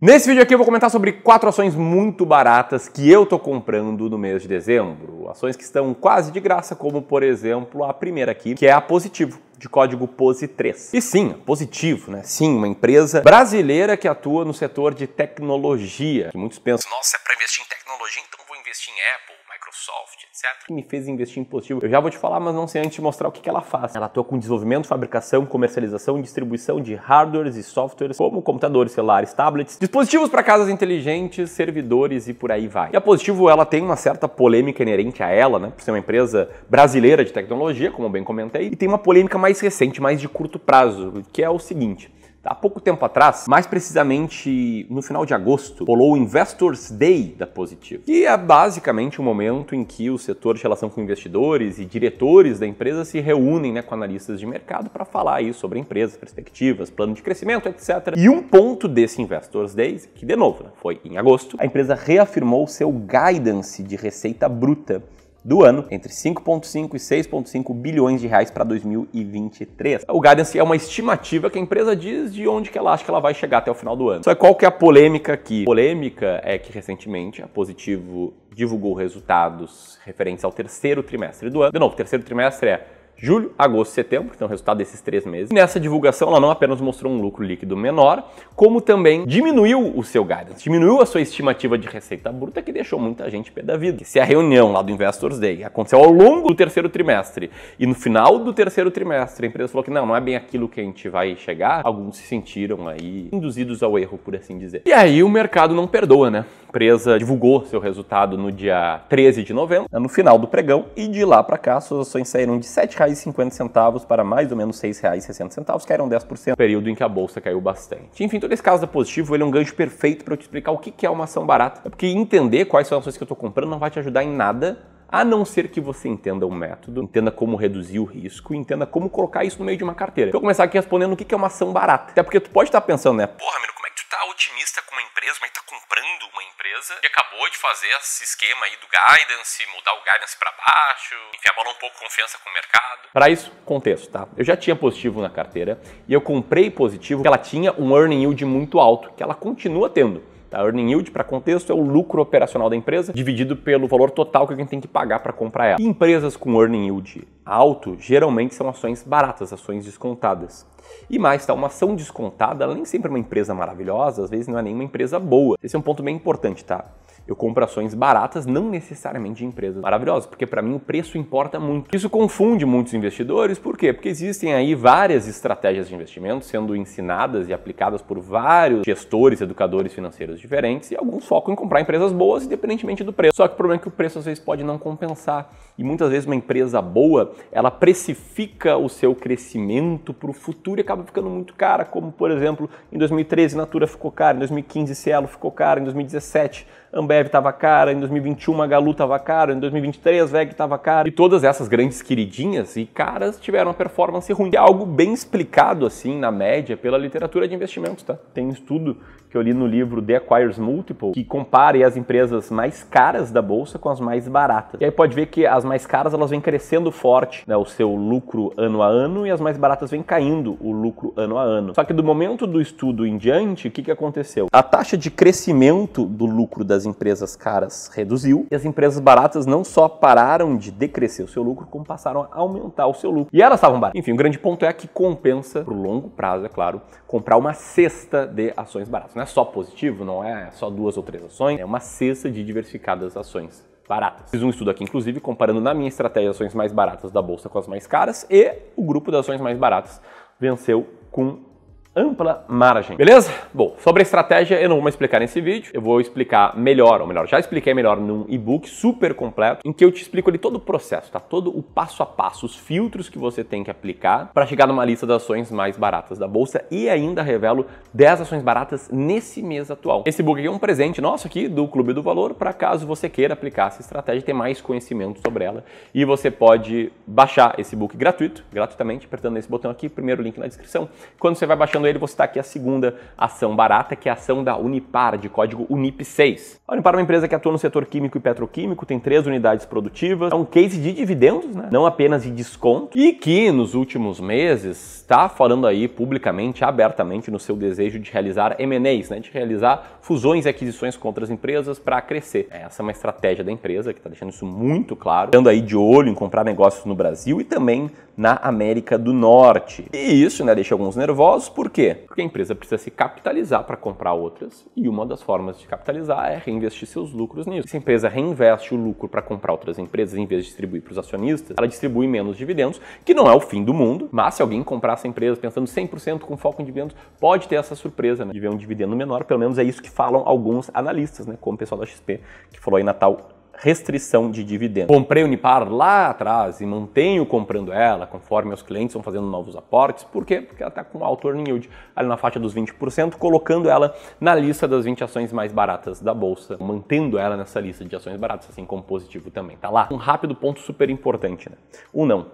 Nesse vídeo aqui eu vou comentar sobre 4 ações muito baratas que eu tô comprando no mês de dezembro. Ações que estão quase de graça, como por exemplo a primeira aqui, que é a Positivo, de código POSI3. E sim, Positivo, né? Sim, uma empresa brasileira que atua no setor de tecnologia. Que muitos pensam, nossa, é para investir em tecnologia, então vou investir em Apple, Microsoft, etc. Que me fez investir em Positivo. Eu já vou te falar, mas não sei antes de mostrar o que ela faz. Ela atua com desenvolvimento, fabricação, comercialização e distribuição de hardwares e softwares, como computadores, celulares, tablets, dispositivos para casas inteligentes, servidores e por aí vai. E a Positivo, ela tem uma certa polêmica inerente a ela, né? Por ser uma empresa brasileira de tecnologia, como eu bem comentei, e tem uma polêmica mais recente, mais de curto prazo, que é o seguinte. Há pouco tempo atrás, mais precisamente no final de agosto, rolou o Investors Day da Positivo, que é basicamente o momento em que o setor de relação com investidores e diretores da empresa se reúnem, né, com analistas de mercado para falar aí sobre a empresa, perspectivas, plano de crescimento, etc. E um ponto desse Investors Day, que de novo, né, foi em agosto, a empresa reafirmou seu guidance de receita bruta do ano, entre 5,5 e 6,5 bilhões de reais para 2023. O guidance é uma estimativa que a empresa diz de onde que ela acha que ela vai chegar até o final do ano. Só que qual que é a polêmica aqui? A polêmica é que recentemente a Positivo divulgou resultados referentes ao terceiro trimestre do ano. De novo, o terceiro trimestre é julho, agosto e setembro, então o resultado desses 3 meses. E nessa divulgação ela não apenas mostrou um lucro líquido menor, como também diminuiu o seu guidance, diminuiu a sua estimativa de receita bruta, que deixou muita gente pé da vida. Se a reunião lá do Investors Day aconteceu ao longo do terceiro trimestre e no final do terceiro trimestre a empresa falou que não é bem aquilo que a gente vai chegar, alguns se sentiram aí induzidos ao erro, por assim dizer. E aí o mercado não perdoa, né? A empresa divulgou seu resultado no dia 13 de novembro, no final do pregão, e de lá para cá suas ações saíram de R$ 7,50 para mais ou menos R$ 6,60, caíram 10%, período em que a bolsa caiu bastante. Enfim, todo esse caso da Positivo, ele é um gancho perfeito para eu te explicar o que é uma ação barata. É porque entender quais são as ações que eu estou comprando não vai te ajudar em nada, a não ser que você entenda o método, entenda como reduzir o risco, entenda como colocar isso no meio de uma carteira. Eu vou começar aqui respondendo o que é uma ação barata. Até porque tu pode estar pensando, né? Porra, Miro, como é que tu tá otimista com uma empresa, como é que tá comprando uma empresa que acabou de fazer esse esquema aí do guidance, mudar o guidance para baixo, enfim, abalou um pouco a confiança com o mercado. Para isso, contexto, tá? Eu já tinha Positivo na carteira e eu comprei Positivo porque ela tinha um earning yield muito alto, que ela continua tendo. A earning yield, para contexto, é o lucro operacional da empresa dividido pelo valor total que alguém tem que pagar para comprar ela. E empresas com earning yield alto, geralmente são ações baratas, ações descontadas. E mais, tá? Uma ação descontada, ela nem sempre é uma empresa maravilhosa, às vezes não é nem uma empresa boa. Esse é um ponto bem importante, tá? Eu compro ações baratas, não necessariamente de empresas maravilhosas, porque para mim o preço importa muito. Isso confunde muitos investidores, por quê? Porque existem aí várias estratégias de investimento sendo ensinadas e aplicadas por vários gestores, educadores financeiros diferentes, e alguns focam em comprar empresas boas, independentemente do preço. Só que o problema é que o preço às vezes pode não compensar, e muitas vezes uma empresa boa, ela precifica o seu crescimento para o futuro e acaba ficando muito cara, como por exemplo, em 2013 Natura ficou cara, em 2015 Cielo ficou cara, em 2017 Ambev estava cara, em 2021 Magalu estava caro, em 2023 VEG estava caro. E todas essas grandes queridinhas e caras tiveram uma performance ruim. É algo bem explicado assim na média pela literatura de investimentos, tá? Tem um estudo que eu li no livro The Acquirers Multiple que compara as empresas mais caras da bolsa com as mais baratas. E aí pode ver que as mais caras elas vêm crescendo forte, né, o seu lucro ano a ano, e as mais baratas vêm caindo o lucro ano a ano. Só que do momento do estudo em diante, o que aconteceu? A taxa de crescimento do lucro das empresas caras reduziu, e as empresas baratas não só pararam de decrescer o seu lucro, como passaram a aumentar o seu lucro. E elas estavam baratas. Enfim, o grande ponto é que compensa, pro longo prazo, é claro, comprar uma cesta de ações baratas. Não é só Positivo, não é só 2 ou 3 ações, é uma cesta de diversificadas ações baratas. Fiz um estudo aqui, inclusive, comparando na minha estratégia ações mais baratas da bolsa com as mais caras, e o grupo das ações mais baratas venceu com ampla margem. Beleza? Bom, sobre a estratégia eu não vou mais explicar nesse vídeo, eu vou explicar melhor, ou melhor, já expliquei melhor num e-book super completo, em que eu te explico ali todo o processo, tá? Todo o passo a passo, os filtros que você tem que aplicar para chegar numa lista das ações mais baratas da bolsa, e ainda revelo 10 ações baratas nesse mês atual. Esse e-book aqui é um presente nosso aqui do Clube do Valor, para caso você queira aplicar essa estratégia e ter mais conhecimento sobre ela, e você pode baixar esse e-book gratuitamente, apertando esse botão aqui, primeiro link na descrição. Quando você vai baixando fechando ele, vou citar aqui a segunda ação barata, que é a ação da Unipar, de código UNIP6. A Unipar é uma empresa que atua no setor químico e petroquímico, tem 3 unidades produtivas, é um case de dividendos, né? Não apenas de desconto, e que nos últimos meses está falando aí publicamente, abertamente, no seu desejo de realizar M&As, né? De realizar fusões e aquisições com outras empresas para crescer. Essa é uma estratégia da empresa que está deixando isso muito claro, estando aí de olho em comprar negócios no Brasil e também na América do Norte. E isso, né, deixa alguns nervosos, por quê? Porque a empresa precisa se capitalizar para comprar outras, e uma das formas de capitalizar é reinvestir seus lucros nisso. Se a empresa reinveste o lucro para comprar outras empresas em vez de distribuir para os acionistas, ela distribui menos dividendos, que não é o fim do mundo, mas se alguém comprar essa empresa pensando 100% com foco em dividendos, pode ter essa surpresa, né, de ver um dividendo menor, pelo menos é isso que falam alguns analistas, né, como o pessoal da XP, que falou aí na tal restrição de dividendos. Comprei a Unipar lá atrás e mantenho comprando ela conforme os clientes vão fazendo novos aportes. Por quê? Porque ela está com alto earning yield ali na faixa dos 20%, colocando ela na lista das 20 ações mais baratas da bolsa, mantendo ela nessa lista de ações baratas, assim como positivo também tá lá. Um rápido ponto super importante, né?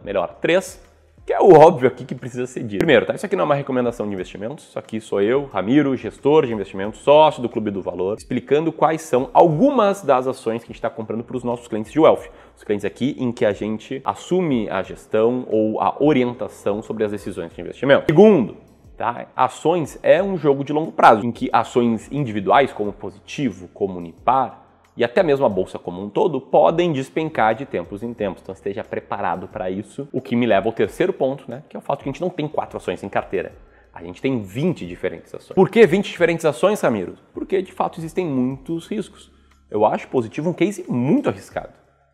Melhor, 3, que é o óbvio aqui que precisa ser dito. Primeiro, tá? Isso aqui não é uma recomendação de investimentos, isso aqui sou eu, Ramiro, gestor de investimentos, sócio do Clube do Valor, explicando quais são algumas das ações que a gente está comprando para os nossos clientes de Wealth. Os clientes aqui em que a gente assume a gestão ou a orientação sobre as decisões de investimento. Segundo, tá? Ações é um jogo de longo prazo, em que ações individuais, como Positivo, como Unipar, e até mesmo a bolsa como um todo, podem despencar de tempos em tempos. Então esteja preparado para isso. O que me leva ao terceiro ponto, né? Que é o fato que a gente não tem 4 ações em carteira. A gente tem 20 diferentes ações. Por que 20 diferentes ações, Ramiro? Porque de fato existem muitos riscos. Eu acho Positivo um case muito arriscado.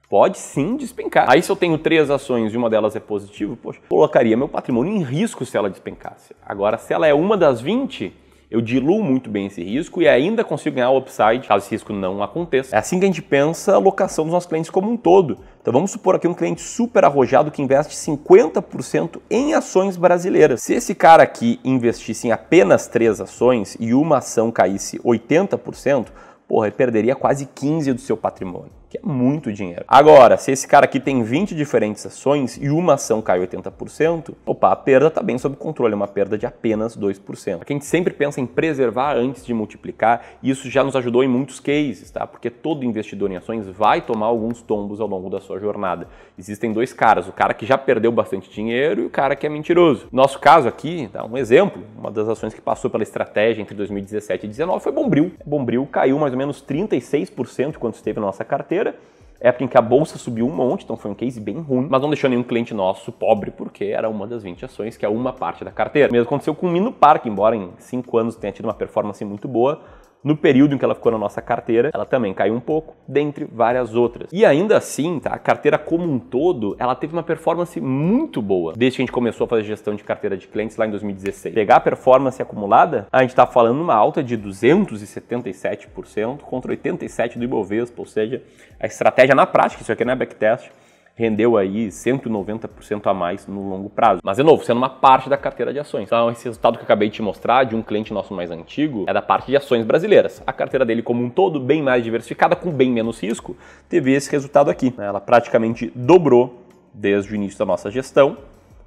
Pode sim despencar. Aí se eu tenho 3 ações e uma delas é positivo, poxa, colocaria meu patrimônio em risco se ela despencasse. Agora, se ela é uma das 20... eu diluo muito bem esse risco e ainda consigo ganhar o upside caso esse risco não aconteça. É assim que a gente pensa a alocação dos nossos clientes como um todo. Então vamos supor aqui um cliente super arrojado que investe 50% em ações brasileiras. Se esse cara aqui investisse em apenas 3 ações e uma ação caísse 80%, porra, ele perderia quase 15% do seu patrimônio, que é muito dinheiro. Agora, se esse cara aqui tem 20 diferentes ações e uma ação cai 80%, opa, a perda está bem sob controle, é uma perda de apenas 2%. Aqui a gente sempre pensa em preservar antes de multiplicar, e isso já nos ajudou em muitos cases, tá? Porque todo investidor em ações vai tomar alguns tombos ao longo da sua jornada. Existem 2 caras, o cara que já perdeu bastante dinheiro e o cara que é mentiroso. Nosso caso aqui, tá? Um exemplo, uma das ações que passou pela estratégia entre 2017 e 2019 foi Bombril. Bombril caiu mais ou menos 36% quando esteve na nossa carteira, época em que a bolsa subiu um monte, então foi um case bem ruim, mas não deixou nenhum cliente nosso pobre, porque era uma das 20 ações, que é uma parte da carteira. O mesmo aconteceu com o Unipar, que embora em 5 anos tenha tido uma performance muito boa, no período em que ela ficou na nossa carteira, ela também caiu um pouco, dentre várias outras. E ainda assim, tá, a carteira como um todo, ela teve uma performance muito boa, desde que a gente começou a fazer gestão de carteira de clientes lá em 2016. Pegar a performance acumulada, a gente está falando uma alta de 277% contra 87% do Ibovespa, ou seja, a estratégia na prática, isso aqui não é backtest, rendeu aí 190% a mais no longo prazo. Mas, de novo, sendo uma parte da carteira de ações. Então, esse resultado que eu acabei de te mostrar de um cliente nosso mais antigo é da parte de ações brasileiras. A carteira dele como um todo, bem mais diversificada, com bem menos risco, teve esse resultado aqui. Ela praticamente dobrou desde o início da nossa gestão.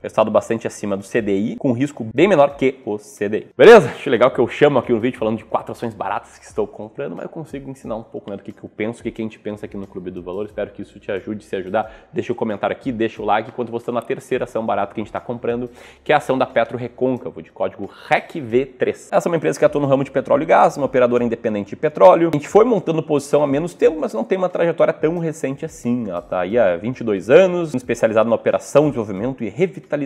Resultado bastante acima do CDI, com risco bem menor que o CDI. Beleza? Acho legal que eu chamo aqui um vídeo falando de 4 ações baratas que estou comprando, mas eu consigo ensinar um pouco, né, do que eu penso, o que a gente pensa aqui no Clube do Valor. Espero que isso te ajude. Se ajudar, deixa o comentário aqui, deixa o like, enquanto você está na terceira ação barata que a gente está comprando, que é a ação da Petro Recôncavo, de código RECV3. Essa é uma empresa que atua no ramo de petróleo e gás, uma operadora independente de petróleo. A gente foi montando posição há menos tempo, mas não tem uma trajetória tão recente assim. Ela está aí há 22 anos, especializada na operação, desenvolvimento e revitalização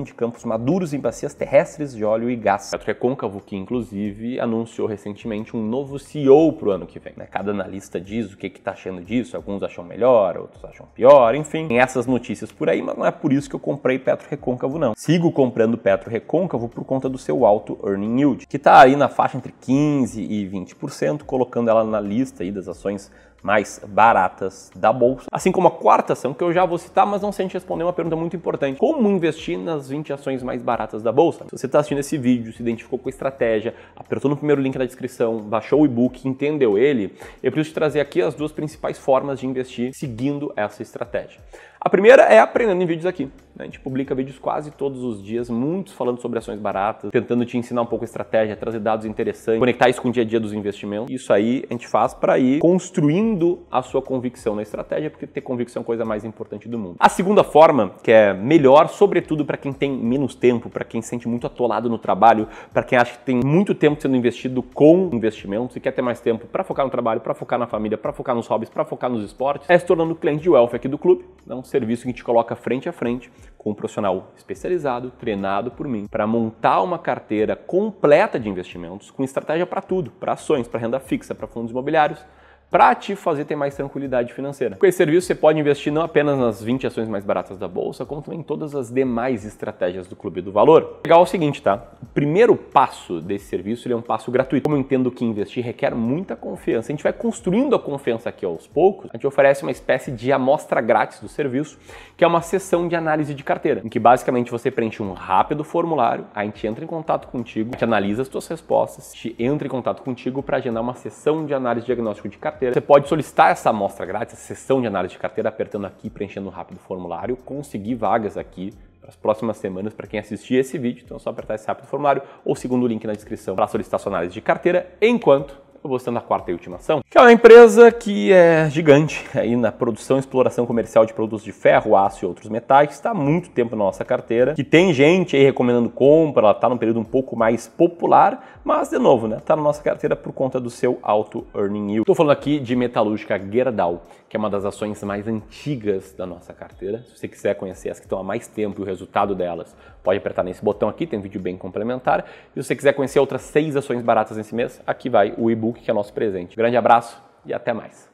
de campos maduros em bacias terrestres de óleo e gás. Petro Recôncavo, que inclusive anunciou recentemente um novo CEO para o ano que vem. Cada analista diz o que está achando disso, alguns acham melhor, outros acham pior, enfim. Tem essas notícias por aí, mas não é por isso que eu comprei Petro Recôncavo, não. Sigo comprando Petro Recôncavo por conta do seu alto earning yield, que está aí na faixa entre 15% e 20%, colocando ela na lista aí das ações mais baratas da bolsa. Assim como a quarta ação, que eu já vou citar, mas não sem te responder uma pergunta muito importante. Como investir nas 20 ações mais baratas da bolsa? Se você está assistindo esse vídeo, se identificou com a estratégia, apertou no primeiro link da descrição, baixou o e-book, entendeu ele, eu preciso te trazer aqui as 2 principais formas de investir seguindo essa estratégia. A primeira é aprendendo em vídeos aqui. A gente publica vídeos quase todos os dias, muitos falando sobre ações baratas, tentando te ensinar um pouco a estratégia, trazer dados interessantes, conectar isso com o dia a dia dos investimentos. Isso aí a gente faz para ir construindo a sua convicção na estratégia, porque ter convicção é a coisa mais importante do mundo. A segunda forma, que é melhor, sobretudo para quem tem menos tempo, para quem se sente muito atolado no trabalho, para quem acha que tem muito tempo sendo investido com investimentos e quer ter mais tempo para focar no trabalho, para focar na família, para focar nos hobbies, para focar nos esportes, é se tornando cliente de Wealth aqui do clube. É um serviço que te coloca frente a frente com um profissional especializado, treinado por mim, para montar uma carteira completa de investimentos com estratégia para tudo, para ações, para renda fixa, para fundos imobiliários, para te fazer ter mais tranquilidade financeira. Com esse serviço você pode investir não apenas nas 20 ações mais baratas da bolsa, como também em todas as demais estratégias do Clube do Valor. Legal é o seguinte, tá? O primeiro passo desse serviço ele é um passo gratuito. Como eu entendo que investir requer muita confiança, a gente vai construindo a confiança aqui aos poucos, a gente oferece uma espécie de amostra grátis do serviço, que é uma sessão de análise de carteira, em que basicamente você preenche um rápido formulário, a gente entra em contato contigo, a gente analisa as tuas respostas, a gente entra em contato contigo para agendar uma sessão de análise diagnóstico de carteira. Você pode solicitar essa amostra grátis, essa sessão de análise de carteira, apertando aqui, preenchendo um rápido formulário, conseguir vagas aqui para as próximas semanas para quem assistir esse vídeo. Então é só apertar esse rápido formulário ou segundo o link na descrição para solicitar sua análise de carteira, enquanto eu vou estando na quarta e última ação, que é uma empresa que é gigante aí na produção e exploração comercial de produtos de ferro, aço e outros metais, está há muito tempo na nossa carteira, que tem gente aí recomendando compra, ela está num período um pouco mais popular, mas de novo, né, está na nossa carteira por conta do seu alto earning yield. Estou falando aqui de Metalúrgica Gerdau, que é uma das ações mais antigas da nossa carteira. Se você quiser conhecer as que estão há mais tempo e o resultado delas, pode apertar nesse botão aqui, tem um vídeo bem complementar. E se você quiser conhecer outras 6 ações baratas nesse mês, aqui vai o e-book, que é nosso presente. Grande abraço e até mais.